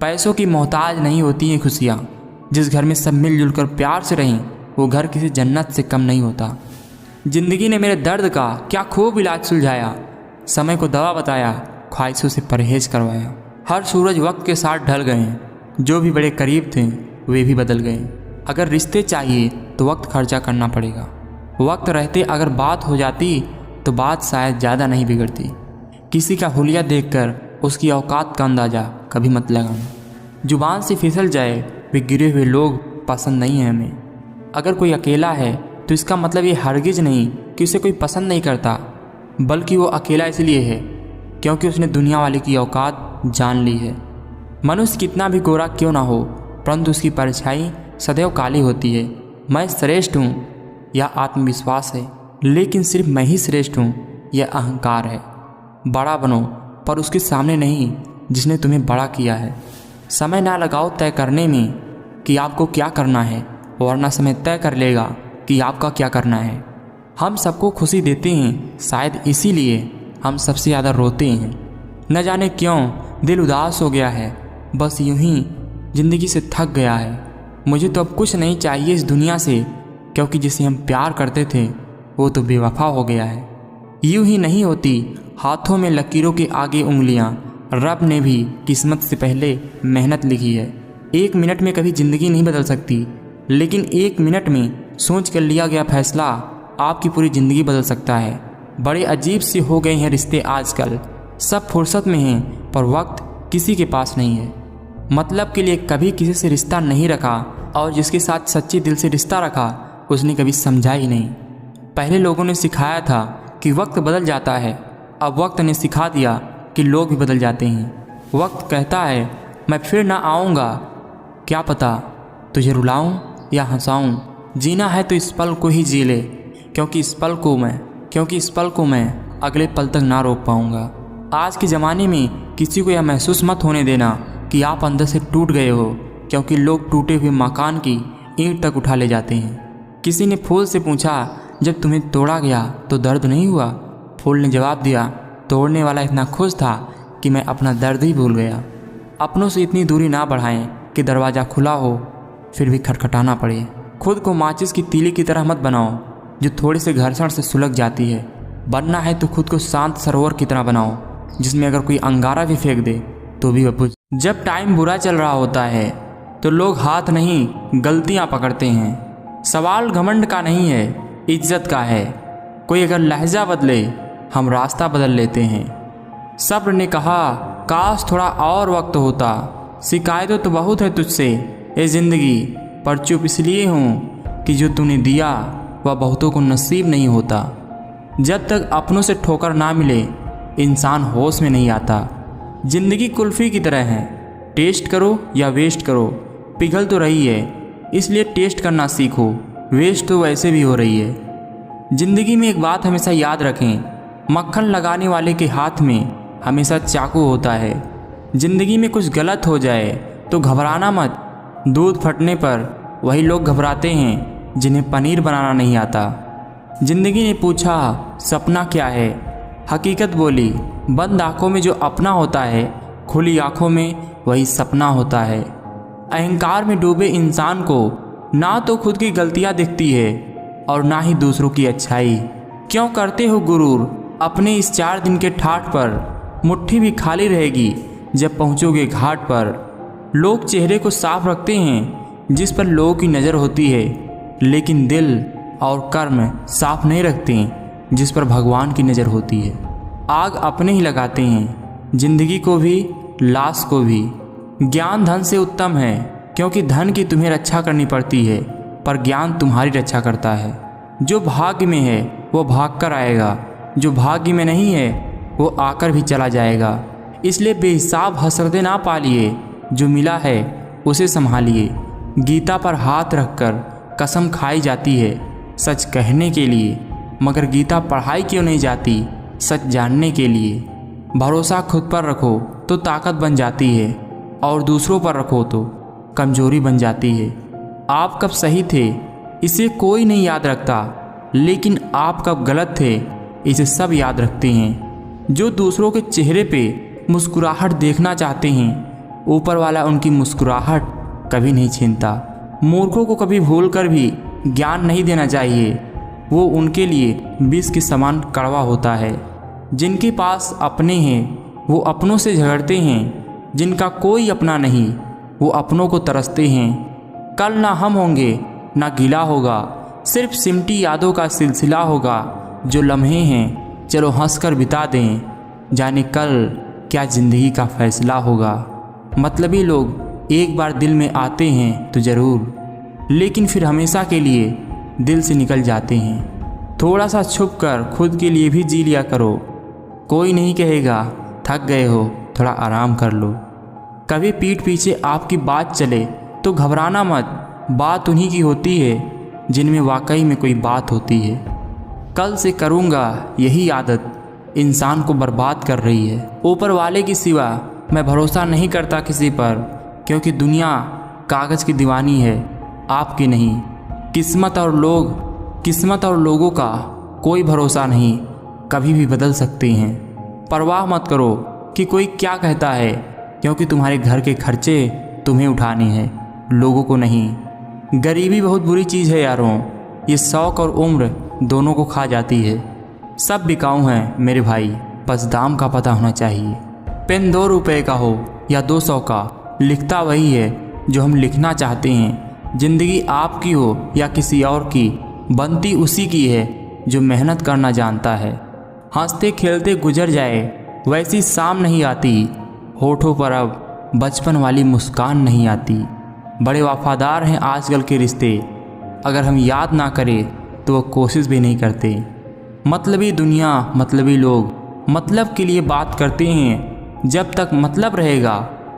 पैसों की मोहताज नहीं होती हैं खुशियाँ। जिस घर में सब मिलजुल कर प्यार से रहें वो घर किसी जन्नत से कम नहीं होता। ज़िंदगी ने मेरे दर्द का क्या खूब इलाज सुलझाया, समय को दवा बताया, ख्वाहिशों से परहेज करवाया। हर सूरज वक्त के साथ ढल गए, जो भी बड़े करीब थे वे भी बदल गए। अगर रिश्ते चाहिए तो वक्त खर्चा करना पड़ेगा। वक्त रहते अगर बात हो जाती तो बात शायद ज़्यादा नहीं बिगड़ती। किसी का हुलिया देखकर उसकी औकात का अंदाज़ा कभी मत लगाना। जुबान से फिसल जाए वे गिरे हुए लोग पसंद नहीं है हमें। अगर कोई अकेला है तो इसका मतलब ये हरगिज़ नहीं कि उसे कोई पसंद नहीं करता, बल्कि वो अकेला इसलिए है क्योंकि उसने दुनिया वाले की औकात जान ली है। मनुष्य कितना भी गोरा क्यों ना हो, परंतु उसकी परछाई सदैव काली होती है। मैं श्रेष्ठ हूँ यह आत्मविश्वास है, लेकिन सिर्फ मैं ही श्रेष्ठ हूँ यह अहंकार है। बड़ा बनो पर उसके सामने नहीं जिसने तुम्हें बड़ा किया है। समय ना लगाओ तय करने में कि आपको क्या करना है, वरना समय तय कर लेगा कि आपका क्या करना है। हम सबको खुशी देते हैं, शायद इसीलिए हम सबसे ज़्यादा रोते हैं। न जाने क्यों दिल उदास हो गया है, बस यूं ही ज़िंदगी से थक गया है। मुझे तो अब कुछ नहीं चाहिए इस दुनिया से, क्योंकि जिसे हम प्यार करते थे वो तो बेवफा हो गया है। यूं ही नहीं होती हाथों में लकीरों के आगे उंगलियां, रब ने भी किस्मत से पहले मेहनत लिखी है। 1 मिनट में कभी ज़िंदगी नहीं बदल सकती, लेकिन 1 मिनट में सोच कर लिया गया फैसला आपकी पूरी ज़िंदगी बदल सकता है। बड़े अजीब से हो गए हैं रिश्ते आजकल। सब फुर्सत में हैं पर वक्त किसी के पास नहीं है। मतलब के लिए कभी किसी से रिश्ता नहीं रखा, और जिसके साथ सच्चे दिल से रिश्ता रखा उसने कभी समझा ही नहीं। पहले लोगों ने सिखाया था कि वक्त बदल जाता है, अब वक्त ने सिखा दिया कि लोग भी बदल जाते हैं। वक्त कहता है मैं फिर ना आऊँगा, क्या पता तुझे रुलाऊं या हंसाऊं। जीना है तो इस पल को ही जी ले, क्योंकि इस पल को मैं अगले पल तक ना रोक पाऊंगा। आज के ज़माने में किसी को यह महसूस मत होने देना कि आप अंदर से टूट गए हो, क्योंकि लोग टूटे हुए मकान की ईंट तक उठा ले जाते हैं। किसी ने फूल से पूछा जब तुम्हें तोड़ा गया तो दर्द नहीं हुआ? फूल ने जवाब दिया तोड़ने वाला इतना खुश था कि मैं अपना दर्द ही भूल गया। अपनों से इतनी दूरी ना बढ़ाएं कि दरवाज़ा खुला हो फिर भी खटखटाना पड़े। खुद को माचिस की तीली की तरह मत बनाओ जो थोड़े से घर्षण से सुलग जाती है। बनना है तो खुद को शांत सरोवर की तरह बनाओ, जिसमें अगर कोई अंगारा भी फेंक दे तो भी वह बुझ। जब टाइम बुरा चल रहा होता है तो लोग हाथ नहीं गलतियां पकड़ते हैं। सवाल घमंड का नहीं है, इज्जत का है। कोई अगर लहजा बदले हम रास्ता बदल लेते हैं। सब्र ने कहा काश थोड़ा और वक्त होता। शिकायतों तो बहुत है तुझसे ए ज़िंदगी, पर चुप इसलिए हूँ कि जो तूने दिया वह बहुतों को नसीब नहीं होता। जब तक अपनों से ठोकर ना मिले इंसान होश में नहीं आता। ज़िंदगी कुल्फ़ी की तरह है, टेस्ट करो या वेस्ट करो, पिघल तो रही है, इसलिए टेस्ट करना सीखो। वेस्ट तो वैसे भी हो रही है। ज़िंदगी में एक बात हमेशा याद रखें, मक्खन लगाने वाले के हाथ में हमेशा चाकू होता है। ज़िंदगी में कुछ गलत हो जाए तो घबराना मत। दूध फटने पर वही लोग घबराते हैं जिन्हें पनीर बनाना नहीं आता। ज़िंदगी ने पूछा सपना क्या है? हकीकत बोली बंद आँखों में जो अपना होता है, खुली आँखों में वही सपना होता है। अहंकार में डूबे इंसान को ना तो खुद की गलतियाँ दिखती है और ना ही दूसरों की अच्छाई। क्यों करते हो गुरूर अपने इस 4 दिन के ठाठ पर? मुट्ठी भी खाली रहेगी जब पहुँचोगे घाट पर। लोग चेहरे को साफ रखते हैं जिस पर लोगों की नज़र होती है, लेकिन दिल और कर्म साफ नहीं रखते जिस पर भगवान की नज़र होती है। आग अपने ही लगाते हैं, जिंदगी को भी लाश को भी। ज्ञान धन से उत्तम है, क्योंकि धन की तुम्हें रक्षा करनी पड़ती है, पर ज्ञान तुम्हारी रक्षा करता है। जो भाग्य में है वो भाग कर आएगा, जो भाग्य में नहीं है वो आकर भी चला जाएगा। इसलिए बेहिसाब हसरतें ना पालिए, जो मिला है उसे संभालिए। गीता पर हाथ रखकर कसम खाई जाती है सच कहने के लिए, मगर गीता पढ़ाई क्यों नहीं जाती सच जानने के लिए। भरोसा खुद पर रखो तो ताकत बन जाती है, और दूसरों पर रखो तो कमजोरी बन जाती है। आप कब सही थे इसे कोई नहीं याद रखता, लेकिन आप कब गलत थे इसे सब याद रखते हैं। जो दूसरों के चेहरे पे मुस्कुराहट देखना चाहते हैं ऊपर वाला उनकी मुस्कुराहट कभी नहीं छीनता। मूर्खों को कभी भूल कर भी ज्ञान नहीं देना चाहिए, वो उनके लिए विष के समान कड़वा होता है। जिनके पास अपने हैं वो अपनों से झगड़ते हैं, जिनका कोई अपना नहीं वो अपनों को तरसते हैं। कल ना हम होंगे ना गिला होगा, सिर्फ सिमटी यादों का सिलसिला होगा। जो लम्हे हैं चलो हंसकर बिता दें, जाने कल क्या ज़िंदगी का फैसला होगा। मतलबी लोग एक बार दिल में आते हैं तो ज़रूर, लेकिन फिर हमेशा के लिए दिल से निकल जाते हैं। थोड़ा सा छुप कर खुद के लिए भी जी लिया करो, कोई नहीं कहेगा थक गए हो थोड़ा आराम कर लो। कभी पीठ पीछे आपकी बात चले तो घबराना मत, बात उन्हीं की होती है जिनमें वाकई में कोई बात होती है। कल से करूँगा यही आदत इंसान को बर्बाद कर रही है। ऊपर वाले की सिवा मैं भरोसा नहीं करता किसी पर, क्योंकि दुनिया कागज़ की दीवानी है, आपकी नहीं। किस्मत और लोगों का कोई भरोसा नहीं, कभी भी बदल सकते हैं। परवाह मत करो कि कोई क्या कहता है, क्योंकि तुम्हारे घर के खर्चे तुम्हें उठाने हैं, लोगों को नहीं। गरीबी बहुत बुरी चीज़ है यारों, ये शौक़ और उम्र दोनों को खा जाती है। सब बिकाऊ हैं मेरे भाई, बस दाम का पता होना चाहिए। पेन 2 रुपए का हो या 200 का, लिखता वही है जो हम लिखना चाहते हैं। ज़िंदगी आपकी हो या किसी और की, बनती उसी की है जो मेहनत करना जानता है। हंसते खेलते गुजर जाए वैसी शाम नहीं आती, होठों पर अब बचपन वाली मुस्कान नहीं आती। बड़े वफादार हैं आजकल के रिश्ते, अगर हम याद ना करें तो वो कोशिश भी नहीं करते। मतलबी दुनिया, मतलबी लोग मतलब के लिए बात करते हैं। जब तक मतलब रहेगा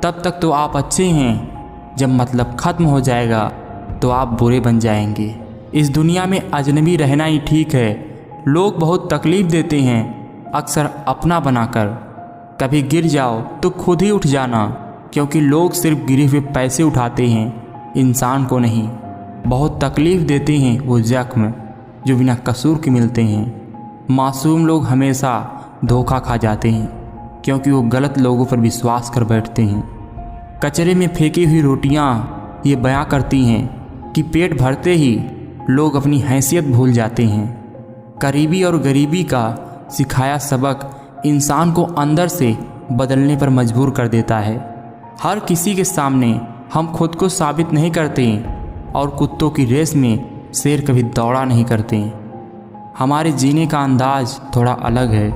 तब तक तो आप अच्छे हैं, जब मतलब ख़त्म हो जाएगा तो आप बुरे बन जाएंगे। इस दुनिया में अजनबी रहना ही ठीक है। लोग बहुत तकलीफ़ देते हैं अक्सर अपना बनाकर। कभी गिर जाओ तो खुद ही उठ जाना, क्योंकि लोग सिर्फ गिरे हुए पैसे उठाते हैं, इंसान को नहीं। बहुत तकलीफ़ देते हैं वो ज़ख्म जो बिना कसूर के मिलते हैं। मासूम लोग हमेशा धोखा खा जाते हैं, क्योंकि वो गलत लोगों पर विश्वास कर बैठते हैं। कचरे में फेंकी हुई रोटियां ये बयां करती हैं कि पेट भरते ही लोग अपनी हैसियत भूल जाते हैं। करीबी और गरीबी का सिखाया सबक इंसान को अंदर से बदलने पर मजबूर कर देता है। हर किसी के सामने हम खुद को साबित नहीं करते, और कुत्तों की रेस में शेर कभी दौड़ा नहीं करते। हमारे जीने का अंदाज थोड़ा अलग है।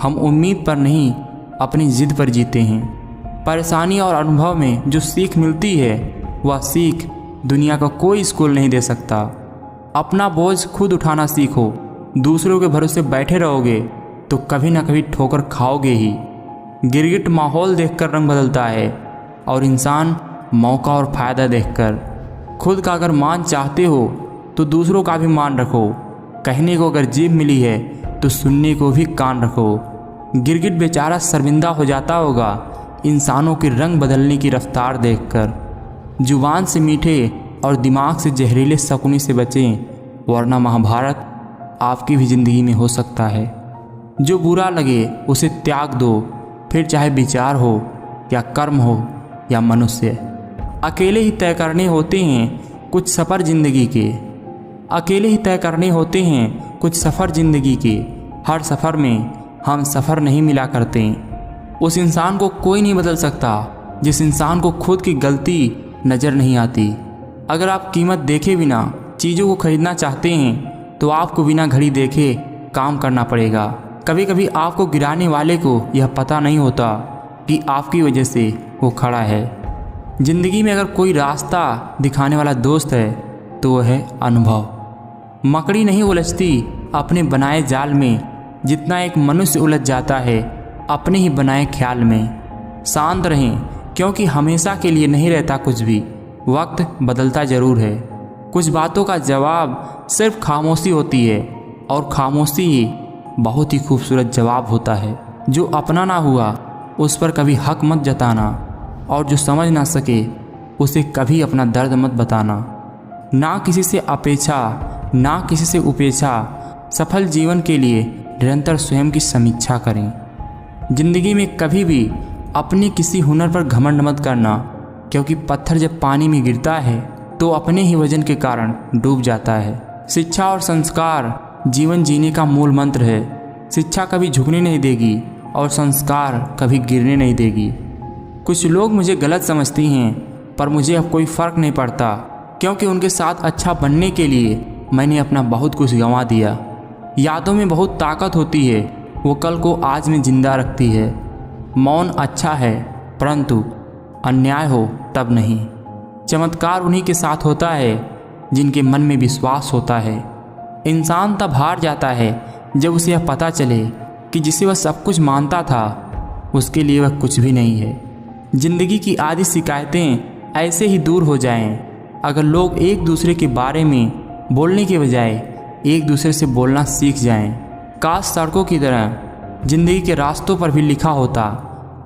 हम उम्मीद पर नहीं अपनी ज़िद पर जीते हैं। परेशानी और अनुभव में जो सीख मिलती है वह सीख दुनिया का कोई स्कूल नहीं दे सकता। अपना बोझ खुद उठाना सीखो। दूसरों के भरोसे बैठे रहोगे तो कभी ना कभी ठोकर खाओगे ही। गिरगिट माहौल देखकर रंग बदलता है, और इंसान मौका और फ़ायदा देखकर। खुद का अगर मान चाहते हो तो दूसरों का भी मान रखो। कहने को अगर जीभ मिली है तो सुनने को भी कान रखो। गिरगिट बेचारा शर्मिंदा हो जाता होगा इंसानों के रंग बदलने की रफ्तार देखकर। जुबान से मीठे और दिमाग से जहरीले शकुनी से बचें, वरना महाभारत आपकी भी ज़िंदगी में हो सकता है। जो बुरा लगे उसे त्याग दो, फिर चाहे विचार हो या कर्म हो या मनुष्य। अकेले ही तय करने होते हैं कुछ सफ़र ज़िंदगी के। अकेले ही तय करने होते हैं कुछ सफ़र ज़िंदगी के। हर सफ़र में हम सफ़र नहीं मिला करते। उस इंसान को कोई नहीं बदल सकता जिस इंसान को खुद की गलती नज़र नहीं आती। अगर आप कीमत देखे बिना चीज़ों को खरीदना चाहते हैं तो आपको बिना घड़ी देखे काम करना पड़ेगा। कभी कभी आपको गिराने वाले को यह पता नहीं होता कि आपकी वजह से वो खड़ा है। ज़िंदगी में अगर कोई रास्ता दिखाने वाला दोस्त है तो वह है अनुभव। मकड़ी नहीं उलझती अपने बनाए जाल में, जितना एक मनुष्य उलझ जाता है अपने ही बनाए ख्याल में। शांत रहें, क्योंकि हमेशा के लिए नहीं रहता कुछ भी। वक्त बदलता ज़रूर है। कुछ बातों का जवाब सिर्फ खामोशी होती है, और खामोशी ही बहुत ही खूबसूरत जवाब होता है। जो अपना ना हुआ उस पर कभी हक मत जताना, और जो समझ ना सके उसे कभी अपना दर्द मत बताना। ना किसी से अपेक्षा, ना किसी से उपेक्षा। सफल जीवन के लिए निरंतर स्वयं की समीक्षा करें। ज़िंदगी में कभी भी अपने किसी हुनर पर घमंड मत करना, क्योंकि पत्थर जब पानी में गिरता है तो अपने ही वजन के कारण डूब जाता है। शिक्षा और संस्कार जीवन जीने का मूल मंत्र है। शिक्षा कभी झुकने नहीं देगी और संस्कार कभी गिरने नहीं देगी। कुछ लोग मुझे गलत समझती हैं, पर मुझे अब कोई फ़र्क नहीं पड़ता, क्योंकि उनके साथ अच्छा बनने के लिए मैंने अपना बहुत कुछ गंवा दिया। यादों में बहुत ताकत होती है, वो कल को आज में जिंदा रखती है। मौन अच्छा है, परंतु अन्याय हो तब नहीं। चमत्कार उन्हीं के साथ होता है जिनके मन में विश्वास होता है। इंसान तब हार जाता है जब उसे यह पता चले कि जिसे वह सब कुछ मानता था उसके लिए वह कुछ भी नहीं है। जिंदगी की आधी शिकायतें ऐसे ही दूर हो जाएं अगर लोग एक दूसरे के बारे में बोलने के बजाय एक दूसरे से बोलना सीख जाएं। काश सड़कों की तरह जिंदगी के रास्तों पर भी लिखा होता,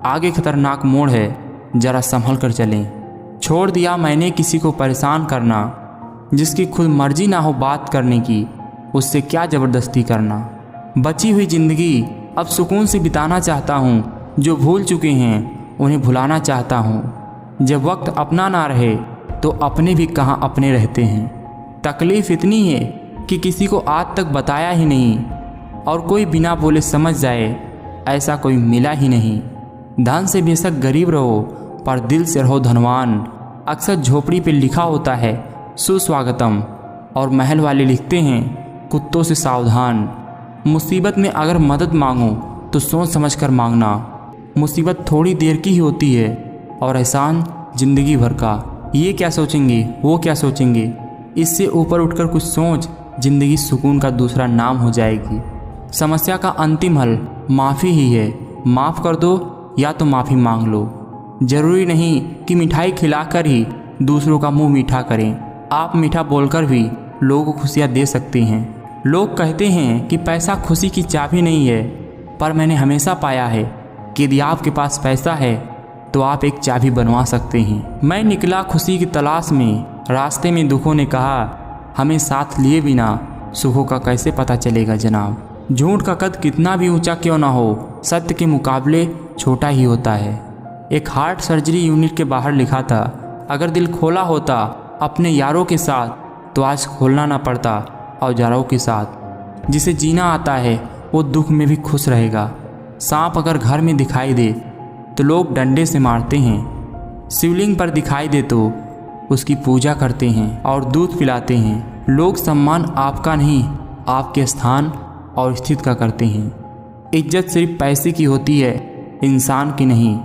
आगे खतरनाक मोड़ है, जरा संभल कर चलें। छोड़ दिया मैंने किसी को परेशान करना, जिसकी खुद मर्जी ना हो बात करने की, उससे क्या ज़बरदस्ती करना। बची हुई ज़िंदगी अब सुकून से बिताना चाहता हूँ। जो भूल चुके हैं उन्हें भुलाना चाहता हूँ। जब वक्त अपना ना रहे तो अपने भी कहाँ अपने रहते हैं। तकलीफ़ इतनी है कि किसी को आज तक बताया ही नहीं, और कोई बिना बोले समझ जाए ऐसा कोई मिला ही नहीं। धन से बेशक गरीब रहो, पर दिल से रहो धनवान। अक्सर झोपड़ी पे लिखा होता है सुस्वागतम, और महल वाले लिखते हैं कुत्तों से सावधान। मुसीबत में अगर मदद मांगो तो सोच समझ कर मांगना। मुसीबत थोड़ी देर की ही होती है और एहसान ज़िंदगी भर का। ये क्या सोचेंगे, वो क्या सोचेंगे, इससे ऊपर उठकर कुछ सोच। ज़िंदगी सुकून का दूसरा नाम हो जाएगी। समस्या का अंतिम हल माफ़ी ही है। माफ़ कर दो या तो माफ़ी मांग लो। ज़रूरी नहीं कि मिठाई खिलाकर ही दूसरों का मुंह मीठा करें। आप मीठा बोलकर भी लोगों को खुशियाँ दे सकते हैं। लोग कहते हैं कि पैसा खुशी की चाबी नहीं है, पर मैंने हमेशा पाया है कि यदि आपके पास पैसा है तो आप एक चाबी बनवा सकते हैं। मैं निकला खुशी की तलाश में, रास्ते में दुखों ने कहा हमें साथ लिए बिना सुखों का कैसे पता चलेगा जनाब। झूठ का कद कितना भी ऊंचा क्यों ना हो, सत्य के मुकाबले छोटा ही होता है। एक हार्ट सर्जरी यूनिट के बाहर लिखा था, अगर दिल खोला होता अपने यारों के साथ तो आज खोलना ना पड़ता औजारों के साथ। जिसे जीना आता है वो दुख में भी खुश रहेगा। सांप अगर घर में दिखाई दे तो लोग डंडे से मारते हैं। शिवलिंग पर दिखाई दे तो उसकी पूजा करते हैं और दूध पिलाते हैं। लोग सम्मान आपका नहीं, आपके स्थान और स्थिति का करते हैं। इज्जत सिर्फ पैसे की होती है, इंसान की नहीं।